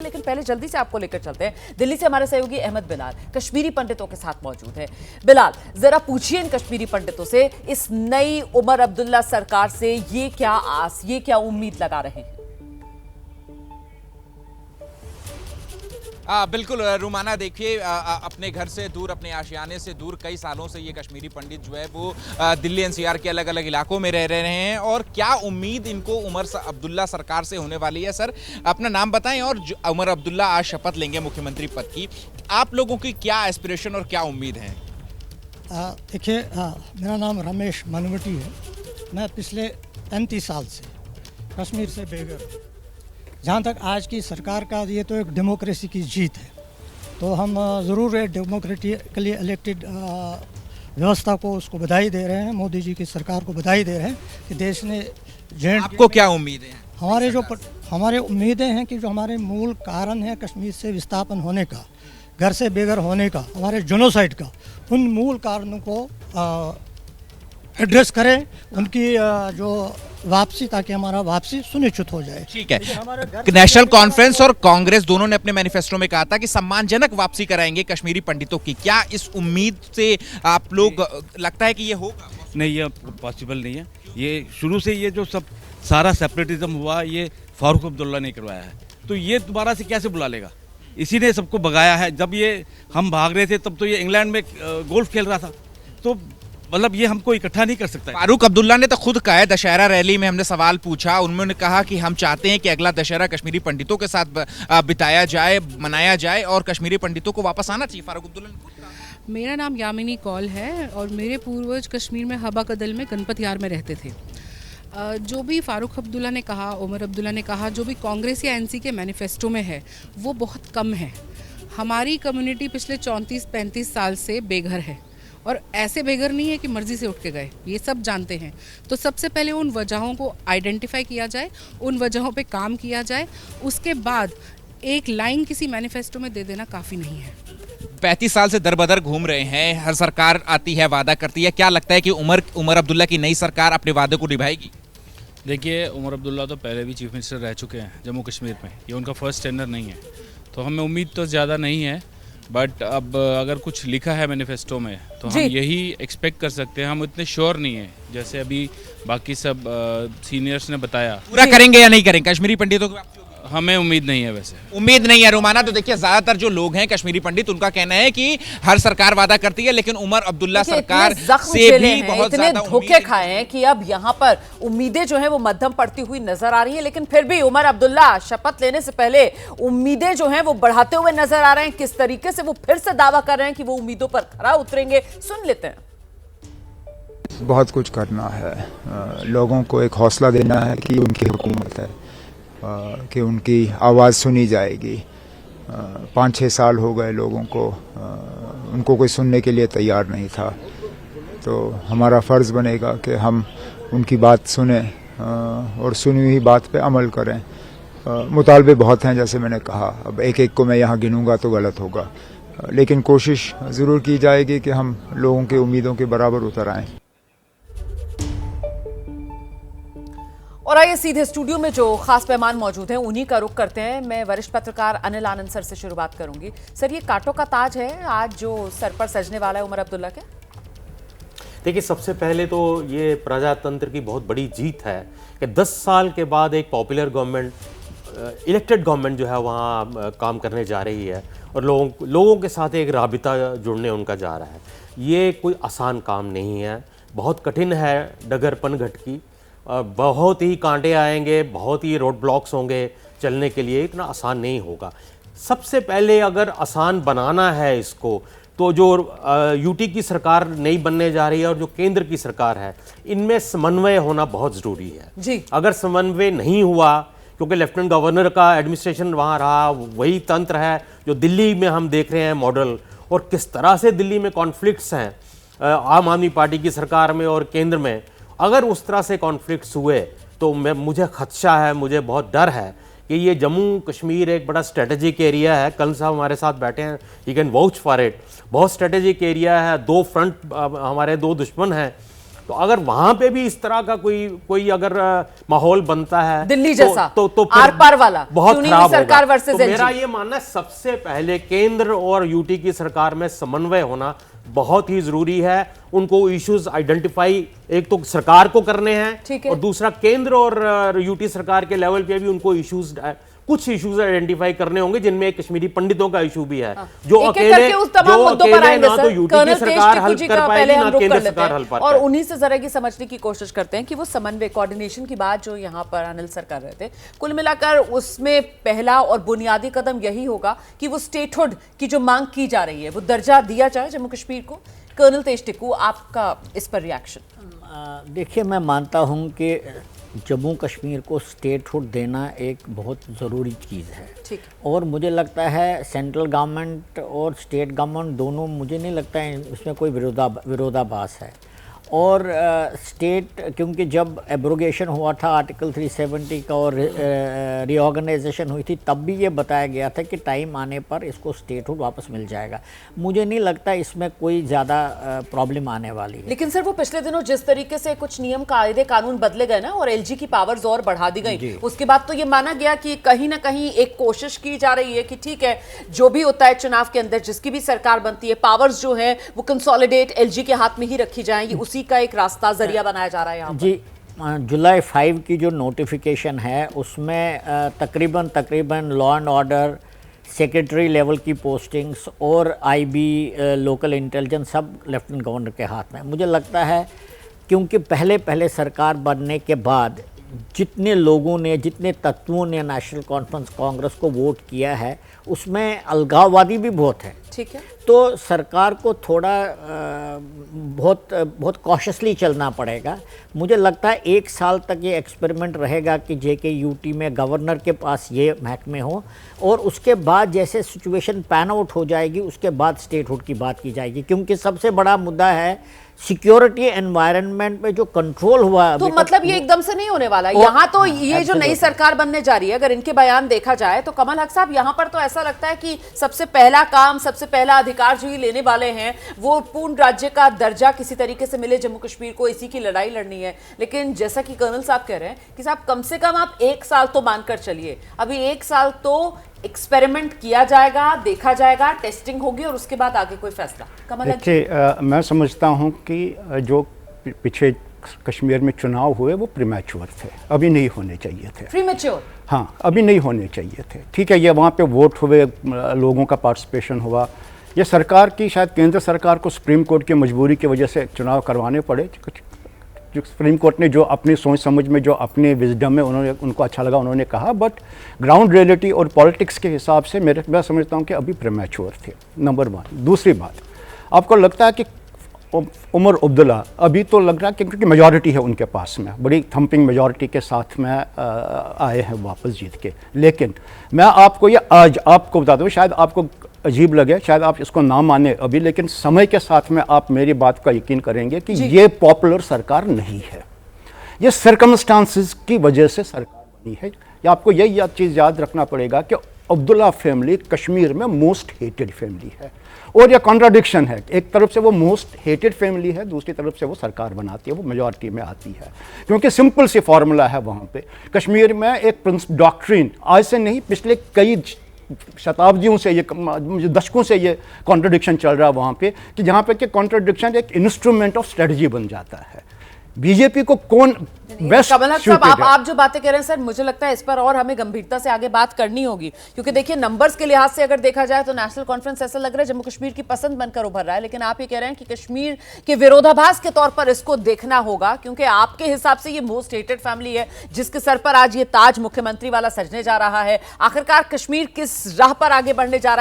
लेकिन पहले जल्दी से आपको लेकर चलते हैं दिल्ली से हमारे सहयोगी अहमद बिलाल कश्मीरी पंडितों के साथ मौजूद है। बिलाल, जरा पूछिए इन कश्मीरी पंडितों से, इस नई उमर अब्दुल्ला सरकार से ये क्या आस, ये क्या उम्मीद लगा रहे हैं? बिल्कुल रुमाना, देखिए अपने घर से दूर, अपने आशियाने से दूर कई सालों से ये कश्मीरी पंडित जो है वो दिल्ली एनसीआर के अलग अलग इलाकों में रह रहे हैं। और क्या उम्मीद इनको उमर अब्दुल्ला सरकार से होने वाली है? सर, अपना नाम बताएं। और उमर अब्दुल्ला आज शपथ लेंगे मुख्यमंत्री पद की, आप लोगों की क्या एस्पिरेशन और क्या उम्मीद है? देखिए, मेरा नाम रमेश मनवटी है। मैं पिछले 35 साल से कश्मीर से बेघर हूँ। जहाँ तक आज की सरकार का, ये तो एक डेमोक्रेसी की जीत है, तो हम ज़रूर डेमोक्रेटिकली इलेक्टेड व्यवस्था को उसको बधाई दे रहे हैं। मोदी जी की सरकार को बधाई दे रहे हैं कि देश ने आपको क्या उम्मीद है? हमारे उम्मीदें हैं कि जो हमारे मूल कारण है कश्मीर से विस्थापन होने का, घर से बेघर होने का, हमारे जेनोसाइड का, उन मूल कारणों को एड्रेस करें, उनकी जो वापसी, ताकि हमारा वापसी सुनिश्चित हो जाए। ठीक है। नेशनल कॉन्फ्रेंस और कांग्रेस दोनों ने अपने मैनिफेस्टो में कहा था कि सम्मानजनक वापसी कराएंगे कश्मीरी पंडितों की। क्या इस उम्मीद से आप लोग, लगता है कि ये होगा? नहीं, ये पॉसिबल नहीं है। ये शुरू से ये जो सब सारा सेपरेटिज्म हुआ, ये फारूक अब्दुल्ला ने करवाया है, तो ये दोबारा से कैसे बुला लेगा? इसी ने सबको भगाया है। जब ये हम भाग रहे थे तब तो ये इंग्लैंड में गोल्फ खेल रहा था, तो मतलब ये हमको इकट्ठा नहीं कर सकता। फारूक अब्दुल्ला ने तो खुद कहा है, दशहरा रैली में हमने सवाल पूछा, उन्होंने कहा कि हम चाहते हैं कि अगला दशहरा कश्मीरी पंडितों के साथ बिताया जाए, मनाया जाए और कश्मीरी पंडितों को वापस आना चाहिए। फारूक अब्दुल्ला ने खुद कहा। मेरा नाम यामिनी कौल है और मेरे पूर्वज कश्मीर में हबा कदल में गणपत यार में रहते थे। जो भी फारूक अब्दुल्ला ने कहा, उमर अब्दुल्ला ने कहा, जो भी कांग्रेस या एनसी के मैनिफेस्टो में है वो बहुत कम है। हमारी कम्युनिटी पिछले 34-35 साल से बेघर है, और ऐसे बेघर नहीं है कि मर्जी से उठ के गए, ये सब जानते हैं। तो सबसे पहले उन वजहों को आइडेंटिफाई किया जाए, उन वजहों पे काम किया जाए, उसके बाद एक लाइन किसी मैनिफेस्टो में दे देना काफ़ी नहीं है। 35 साल से दरबदर घूम रहे हैं, हर सरकार आती है, वादा करती है। क्या लगता है कि उमर अब्दुल्ला की नई सरकार अपने वादे को निभाएगी? देखिए, उमर अब्दुल्ला तो पहले भी चीफ मिनिस्टर रह चुके हैं जम्मू कश्मीर में, ये उनका फर्स्ट टेंडर नहीं है, तो हमें उम्मीद तो ज़्यादा नहीं है। बट अब अगर कुछ लिखा है मैनिफेस्टो में तो हम यही एक्सपेक्ट कर सकते हैं। हम इतने श्योर नहीं है जैसे अभी बाकी सब सीनियर्स ने बताया। पूरा करेंगे या नहीं करेंगे कश्मीरी पंडितों को? हमें उम्मीद नहीं है, वैसे उम्मीद नहीं है। रुमाना, तो देखिए ज्यादातर जो लोग हैं कश्मीरी पंडित, उनका कहना है कि हर सरकार वादा करती है, लेकिन उमर अब्दुल्ला सरकार से भी बहुत ज्यादा धोखे खाए हैं कि अब यहाँ पर उम्मीदें जो हैं वो मध्यम पड़ती हुई नजर आ रही है। लेकिन फिर भी उमर अब्दुल्ला शपथ लेने से पहले उम्मीदें जो हैं वो बढ़ाते हुए नजर आ रहे हैं। किस तरीके से वो फिर से दावा कर रहे हैं कि वो उम्मीदों पर खरा उतरेंगे, सुन लेते हैं। बहुत कुछ करना है, लोगों को एक हौसला देना है कि उनकी हुकूमत है, कि उनकी आवाज़ सुनी जाएगी। 5-6 साल हो गए लोगों को, उनको कोई सुनने के लिए तैयार नहीं था। तो हमारा फ़र्ज़ बनेगा कि हम उनकी बात सुने और सुनी हुई बात पे अमल करें। मुतालबे बहुत हैं, जैसे मैंने कहा, अब एक एक को मैं यहाँ गिनूँगा तो गलत होगा, लेकिन कोशिश ज़रूर की जाएगी कि हम लोगों की उम्मीदों के बराबर उतर आएँ। और आइए सीधे स्टूडियो में जो खास मेहमान मौजूद हैं उन्हीं का रुख करते हैं। मैं वरिष्ठ पत्रकार अनिल आनंद सर से शुरुआत करूंगी। सर, ये कांटों का ताज है आज जो सर पर सजने वाला है उमर अब्दुल्ला के? देखिए, सबसे पहले तो ये प्रजातंत्र की बहुत बड़ी जीत है कि 10 साल के बाद एक पॉपुलर गवर्नमेंट, इलेक्टेड गवर्नमेंट जो है वहाँ काम करने जा रही है और लोगों के साथ एक राबिता जुड़ने उनका जा रहा है। ये कोई आसान काम नहीं है, बहुत कठिन है डगर पनघट की। बहुत ही कांटे आएंगे, बहुत ही रोड ब्लॉक्स होंगे चलने के लिए, इतना आसान नहीं होगा। सबसे पहले अगर आसान बनाना है इसको, तो जो यूटी की सरकार नई बनने जा रही है और जो केंद्र की सरकार है, इनमें समन्वय होना बहुत ज़रूरी है जी। अगर समन्वय नहीं हुआ, क्योंकि लेफ्टिनेंट गवर्नर का एडमिनिस्ट्रेशन वहाँ रहा, वही तंत्र है जो दिल्ली में हम देख रहे हैं मॉडल, और किस तरह से दिल्ली में कॉन्फ्लिक्ट्स हैं आम आदमी पार्टी की सरकार में और केंद्र में। अगर उस तरह से कॉन्फ्लिक्ट्स हुए तो मुझे खदशा है, मुझे बहुत डर है कि ये जम्मू कश्मीर एक बड़ा स्ट्रेटेजिक एरिया है। कल साहब हमारे साथ बैठे हैं, he can vouch for it. बहुत स्ट्रेटेजिक एरिया है, 2 फ्रंट, हमारे 2 दुश्मन हैं, तो अगर वहां पे भी इस तरह का कोई अगर माहौल बनता है दिल्ली जैसा तो फिर आर पार वाला बहुत क्यों नहीं खराब सरकार होगा। वर्सेस तो एलजी। मेरा ये मानना है सबसे पहले केंद्र और यूटी की सरकार में समन्वय होना बहुत ही जरूरी है। उनको इश्यूज आइडेंटिफाई एक तो सरकार को करने ठीक हैं है। और दूसरा केंद्र और यूटी सरकार के लेवल पे भी उनको कुछ इश्यूज आइडेंटिफाई करने होंगे, जिनमें कश्मीरी पंडितों का इशू भी है जो एक-एक अकेले करके उस तमाम मुद्दों पर आएंगे ना सर। तो यूटी कर्नल की सरकार तेज हल टिक्कू जी कर का पाएगी पहले ना हम रुक केंद्र कर लेते सरकार हल हैं कर और पाएगी। उन्हीं से जरा की समझने की कोशिश करते हैं कि वो समन्वय कोऑर्डिनेशन की बात जो यहाँ पर अनिल सर कर रहे थे, कुल मिलाकर उसमें पहला और बुनियादी कदम यही होगा कि वो स्टेटहुड की जो मांग की जा रही है वो दर्जा दिया जाए जम्मू कश्मीर को। कर्नल तेज टिक्कू, आपका इस पर रिएक्शन? देखिए, मैं मानता हूं कि जम्मू कश्मीर को स्टेटहुड देना एक बहुत ज़रूरी चीज़ है। ठीक। और मुझे लगता है सेंट्रल गवर्नमेंट और स्टेट गवर्नमेंट दोनों, मुझे नहीं लगता है इसमें कोई विरोधाभास है। और स्टेट, क्योंकि जब एब्रोगेशन हुआ था आर्टिकल 370 का और रीऑर्गेनाइजेशन हुई थी, तब भी ये बताया गया था कि टाइम आने पर इसको स्टेटहुड वापस मिल जाएगा। मुझे नहीं लगता इसमें कोई ज़्यादा प्रॉब्लम आने वाली है। लेकिन सर वो पिछले दिनों जिस तरीके से कुछ नियम कायदे कानून बदले गए ना और एलजी की पावर्स और बढ़ा दी गई, उसके बाद तो ये माना गया कि कहीं ना कहीं एक कोशिश की जा रही है कि ठीक है, जो भी होता है चुनाव के अंदर जिसकी भी सरकार बनती है, पावर्स जो है वो कंसोलिडेट एलजी के हाथ में ही रखी जाएंगी। उसी का एक रास्ता जरिया बनाया जा रहा है यहाँ पर। जी, जुलाई 5 की जो नोटिफिकेशन है उसमें तकरीबन law and order, secretary level की पोस्टिंग्स और आईबी, लोकल इंटेलिजेंस सब लेफ्टिनेंट गवर्नर के हाथ में। मुझे लगता है क्योंकि पहले सरकार बनने के बाद जितने लोगों ने, जितने तत्वों ने नेशनल कॉन्फ्रेंस कांग्रेस को वोट किया है उसमें अलगाववादी भी बहुत है। ठीक है। तो सरकार को थोड़ा बहुत कॉशियसली चलना पड़ेगा। मुझे लगता है 1 साल तक ये एक्सपेरिमेंट रहेगा कि JKUT में गवर्नर के पास ये महकमे हो और उसके बाद जैसे सिचुएशन पैन आउट हो जाएगी उसके बाद स्टेटहुड की बात की जाएगी। क्योंकि सबसे बड़ा मुद्दा है सिक्योरिटी एनवायरनमेंट में जो कंट्रोल हुआ। तो मतलब ये एकदम से नहीं होने वाला। यहाँ तो ये जो नई सरकार बनने जा रही है, अगर इनके बयान देखा जाए तो कमल हक साहब यहाँ पर तो ऐसा लगता है कि सबसे पहला काम, सबसे पहला अधिकार जो ये लेने वाले हैं वो पूर्ण राज्य का दर्जा किसी तरीके से मिले जम्मू कश्मीर को, इसी की लड़ाई लड़नी है। लेकिन जैसा कि कर्नल साहब कह रहे हैं कि साहब कम से कम आप 1 साल तो मानकर चलिए, अभी 1 साल तो एक्सपेरिमेंट किया जाएगा, देखा जाएगा, टेस्टिंग होगी और उसके बाद आगे कोई फैसला। कमल, देखिए, मैं समझता हूं कि जो पीछे कश्मीर में चुनाव हुए वो प्रीमैच्योर थे, अभी नहीं होने चाहिए थे। प्रीमैच्योर? हाँ, अभी नहीं होने चाहिए थे। ठीक है, ये वहाँ पे वोट हुए, लोगों का पार्टिसिपेशन हुआ। ये सरकार की, शायद केंद्र सरकार को सुप्रीम कोर्ट की मजबूरी की वजह से चुनाव करवाने पड़े। जो सुप्रीम कोर्ट ने जो अपनी सोच समझ में, जो अपने विजडम में उनको अच्छा लगा उन्होंने कहा, बट ग्राउंड रियलिटी और पॉलिटिक्स के हिसाब से मैं समझता हूँ कि अभी प्रीमैच्योर थे, नंबर 1। दूसरी बात, आपको लगता है कि उमर अब्दुल्ला अभी तो लग रहा है क्योंकि मेजॉरिटी है उनके पास में, बड़ी थम्पिंग मेजॉरिटी के साथ में आए हैं वापस जीत के। लेकिन मैं आपको ये आज आपको बता दूँ, शायद आपको अजीब लगे, शायद आप इसको ना माने अभी, लेकिन समय के साथ में आप मेरी बात का यकीन करेंगे कि ये पॉपुलर सरकार नहीं है। ये सर्कमस्टांसेस की वजह से सरकार बनी है। या आपको यही चीज़ याद रखना पड़ेगा कि अब्दुल्ला फैमिली कश्मीर में मोस्ट हेटेड फैमिली है और यह कॉन्ट्राडिक्शन है। एक तरफ से वो मोस्ट हेटेड फैमिली है, दूसरी तरफ से वो सरकार बनाती है, वो मेजॉरिटी में आती है। क्योंकि सिंपल सी फार्मूला है वहाँ पे कश्मीर में, एक डॉक्ट्रिन आज से नहीं, पिछले कई शताब्दियों से, ये दशकों से ये कॉन्ट्रडिक्शन चल रहा है वहाँ पे, कि जहाँ पे कि कॉन्ट्रडिक्शन एक इंस्ट्रूमेंट ऑफ स्ट्रेटजी बन जाता है। बीजेपी को कौन बेस्ट कमल हक साहब, आप जो बातें कह रहे हैं सर, मुझे लगता है इस पर और हमें गंभीरता से आगे बात करनी होगी। क्योंकि देखिए, नंबर्स के लिहाज से अगर देखा जाए तो नेशनल कॉन्फ्रेंस ऐसा लग रहा है जम्मू कश्मीर की पसंद बनकर उभर रहा है। लेकिन आप ये कह रहे हैं कि कश्मीर के विरोधाभास के तौर पर इसको देखना होगा, क्योंकि आपके हिसाब से ये मोस्ट हेटेड फैमिली है जिसके सर पर आज ये ताज मुख्यमंत्री वाला सजने जा रहा है। आखिरकार कश्मीर किस राह पर आगे बढ़ने जा रहा है?